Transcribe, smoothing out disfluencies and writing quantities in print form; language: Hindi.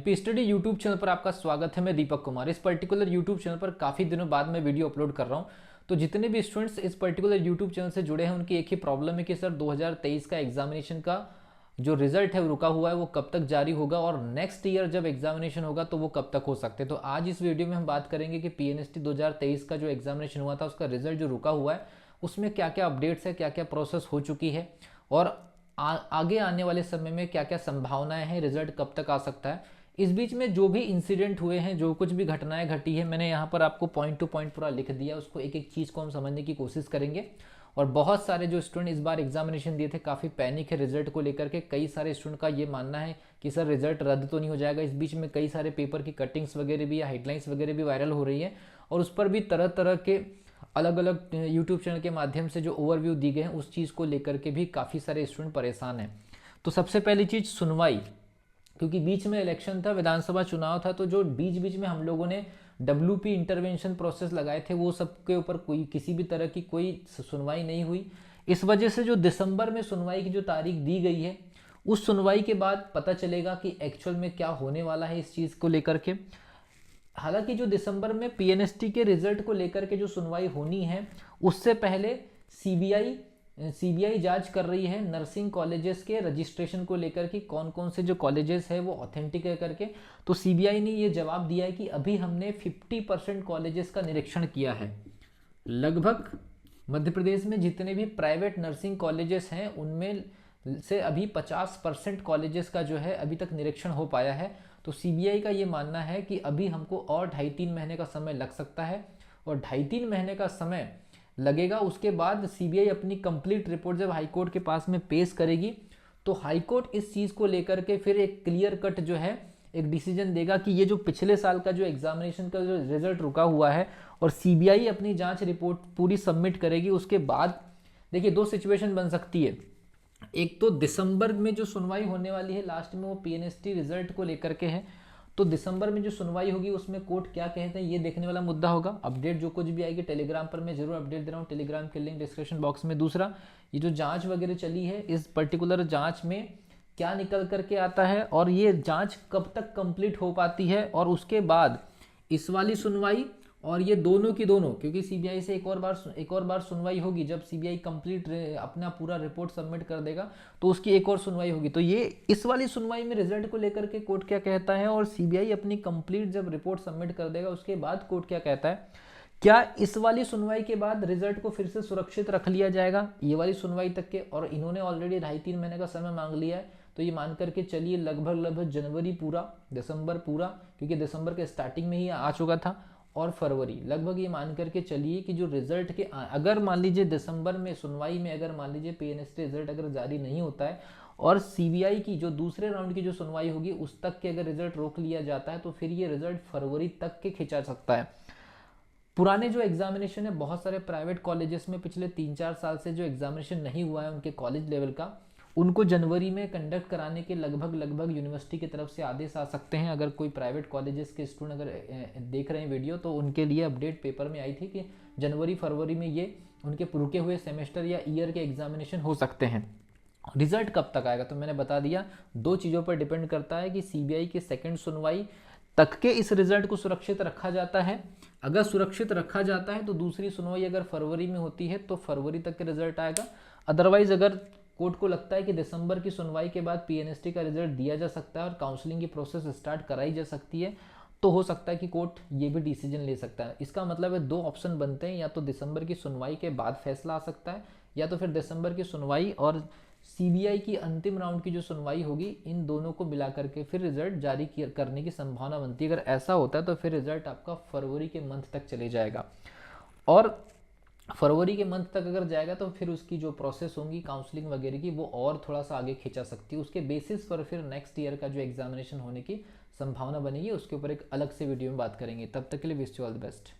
एमपी स्टडी यूट्यूब चैनल पर आपका स्वागत है। मैं दीपक कुमार। इस पर्टिकुलर यूट्यूब चैनल पर काफ़ी दिनों बाद मैं वीडियो अपलोड कर रहा हूं। तो जितने भी स्टूडेंट्स इस पर्टिकुलर यूट्यूब चैनल से जुड़े हैं उनकी एक ही प्रॉब्लम है कि सर 2023 का एग्जामिनेशन का जो रिजल्ट है वो रुका हुआ है, वो कब तक जारी होगा और नेक्स्ट ईयर जब एग्जामिनेशन होगा तो वो कब तक हो सकते हैं। तो आज इस वीडियो में हम बात करेंगे कि पीएनएसटी 2023 का जो एग्जामिनेशन हुआ था उसका रिजल्ट जो रुका हुआ है उसमें क्या क्या अपडेट्स है, क्या क्या प्रोसेस हो चुकी है और आगे आने वाले समय में क्या क्या संभावनाएं हैं, रिजल्ट कब तक आ सकता है। इस बीच में जो भी इंसिडेंट हुए हैं, जो कुछ भी घटनाएं घटी है, मैंने यहाँ पर आपको पॉइंट टू पॉइंट पूरा लिख दिया। उसको एक एक चीज़ को हम समझने की कोशिश करेंगे। और बहुत सारे जो स्टूडेंट इस बार एग्जामिनेशन दिए थे काफ़ी पैनिक है रिजल्ट को लेकर के। कई सारे स्टूडेंट का ये मानना है कि सर रिजल्ट रद्द तो नहीं हो जाएगा। इस बीच में कई सारे पेपर की कटिंग्स वगैरह भी या हेडलाइंस वगैरह भी वायरल हो रही है और उस पर भी तरह तरह के अलग अलग यूट्यूब चैनल के माध्यम से जो ओवरव्यू दी गए हैं उस चीज़ को लेकर के भी काफ़ी सारे स्टूडेंट परेशान हैं। तो सबसे पहली चीज़ सुनवाई, क्योंकि बीच में इलेक्शन था, विधानसभा चुनाव था, तो जो बीच बीच में हम लोगों ने डब्ल्यूपी इंटरवेंशन प्रोसेस लगाए थे वो सबके ऊपर कोई किसी भी तरह की कोई सुनवाई नहीं हुई। इस वजह से जो दिसंबर में सुनवाई की जो तारीख दी गई है उस सुनवाई के बाद पता चलेगा कि एक्चुअल में क्या होने वाला है इस चीज़ को लेकर के। हालांकि जो दिसंबर में पीएनएसटी के रिजल्ट को लेकर के जो सुनवाई होनी है उससे पहले सीबीआई जांच कर रही है नर्सिंग कॉलेजेस के रजिस्ट्रेशन को लेकर कि कौन कौन से जो कॉलेजेस है वो ऑथेंटिक है करके। तो सीबीआई ने ये जवाब दिया है कि अभी हमने 50% कॉलेजेस का निरीक्षण किया है। लगभग मध्य प्रदेश में जितने भी प्राइवेट नर्सिंग कॉलेजेस हैं उनमें से अभी 50% कॉलेजेस का जो है अभी तक निरीक्षण हो पाया है। तो सीबीआई का ये मानना है कि अभी हमको और 2.5-3 महीने का समय लग सकता है और 2.5-3 महीने का समय लगेगा। उसके बाद सीबीआई अपनी कंप्लीट रिपोर्ट जब हाईकोर्ट के पास में पेश करेगी तो हाईकोर्ट इस चीज़ को लेकर के फिर एक क्लियर कट जो है एक डिसीजन देगा कि ये जो पिछले साल का जो एग्जामिनेशन का जो रिजल्ट रुका हुआ है और सीबीआई अपनी जांच रिपोर्ट पूरी सबमिट करेगी। उसके बाद देखिए दो सिचुएशन बन सकती है। एक तो दिसंबर में जो सुनवाई होने वाली है लास्ट में वो पीएनएसटी रिजल्ट को लेकर के है, तो दिसंबर में जो सुनवाई होगी उसमें कोर्ट क्या कहते हैं ये देखने वाला मुद्दा होगा। अपडेट जो कुछ भी आएगी टेलीग्राम पर मैं जरूर अपडेट दे रहा हूँ, टेलीग्राम के लिंक डिस्क्रिप्शन बॉक्स में। दूसरा, ये जो जांच वगैरह चली है इस पर्टिकुलर जांच में क्या निकल करके आता है और ये जांच कब तक कंप्लीट हो पाती है और उसके बाद इस वाली सुनवाई और ये दोनों की दोनों, क्योंकि सीबीआई से एक और बार सुनवाई होगी जब सीबीआई कंप्लीट अपना पूरा रिपोर्ट सबमिट कर देगा तो उसकी एक और सुनवाई होगी। तो ये इस वाली सुनवाई में रिजल्ट को लेकर के कोर्ट क्या कहता है और सीबीआई अपनी कंप्लीट जब रिपोर्ट सबमिट कर देगा उसके बाद कोर्ट क्या कहता है। क्या इस वाली सुनवाई के बाद रिजल्ट को फिर से सुरक्षित रख लिया जाएगा ये वाली सुनवाई तक के, और इन्होंने ऑलरेडी 2.5-3 महीने का समय मांग लिया है तो ये मान करके चलिए लगभग जनवरी पूरा, दिसंबर पूरा, क्योंकि दिसंबर के स्टार्टिंग में ही आ चुका था, और फरवरी लगभग ये मान करके चलिए कि जो रिजल्ट के अगर मान लीजिए दिसंबर में सुनवाई में अगर मान लीजिए पीएनएसटी रिजल्ट अगर जारी नहीं होता है और सीबीआई की जो दूसरे राउंड की जो सुनवाई होगी उस तक के अगर रिजल्ट रोक लिया जाता है तो फिर ये रिजल्ट फरवरी तक के खिंचा सकता है। पुराने जो एग्जामिनेशन है बहुत सारे प्राइवेट कॉलेजेस में पिछले 3-4 साल से जो एग्जामिनेशन नहीं हुआ है उनके कॉलेज लेवल का, उनको जनवरी में कंडक्ट कराने के लगभग यूनिवर्सिटी की तरफ से आदेश आ सकते हैं। अगर कोई प्राइवेट कॉलेजेस के स्टूडेंट अगर देख रहे हैं वीडियो तो उनके लिए अपडेट पेपर में आई थी कि जनवरी फरवरी में ये उनके रुके हुए सेमेस्टर या ईयर के एग्जामिनेशन हो सकते हैं। रिजल्ट कब तक आएगा तो मैंने बता दिया, दो चीज़ों पर डिपेंड करता है कि सीबीआई की सेकेंड सुनवाई तक के इस रिजल्ट को सुरक्षित रखा जाता है। अगर सुरक्षित रखा जाता है तो दूसरी सुनवाई अगर फरवरी में होती है तो फरवरी तक के रिजल्ट आएगा। अदरवाइज अगर कोर्ट को लगता है कि दिसंबर की सुनवाई के बाद पीएनएसटी का रिजल्ट दिया जा सकता है और काउंसलिंग की प्रोसेस स्टार्ट कराई जा सकती है तो हो सकता है कि कोर्ट ये भी डिसीजन ले सकता है। इसका मतलब है दो ऑप्शन बनते हैं, या तो दिसंबर की सुनवाई के बाद फैसला आ सकता है या तो फिर दिसंबर की सुनवाई और सीबीआई की अंतिम राउंड की जो सुनवाई होगी इन दोनों को मिला करके फिर रिजल्ट जारी करने की संभावना बनती है। अगर ऐसा होता है तो फिर रिजल्ट आपका फरवरी के मंथ तक चले जाएगा और फरवरी के मंथ तक अगर जाएगा तो फिर उसकी जो प्रोसेस होंगी काउंसलिंग वगैरह की वो और थोड़ा सा आगे खींचा सकती है। उसके बेसिस पर फिर नेक्स्ट ईयर का जो एग्जामिनेशन होने की संभावना बनेगी उसके ऊपर एक अलग से वीडियो में बात करेंगे। तब तक के लिए wish you all the best.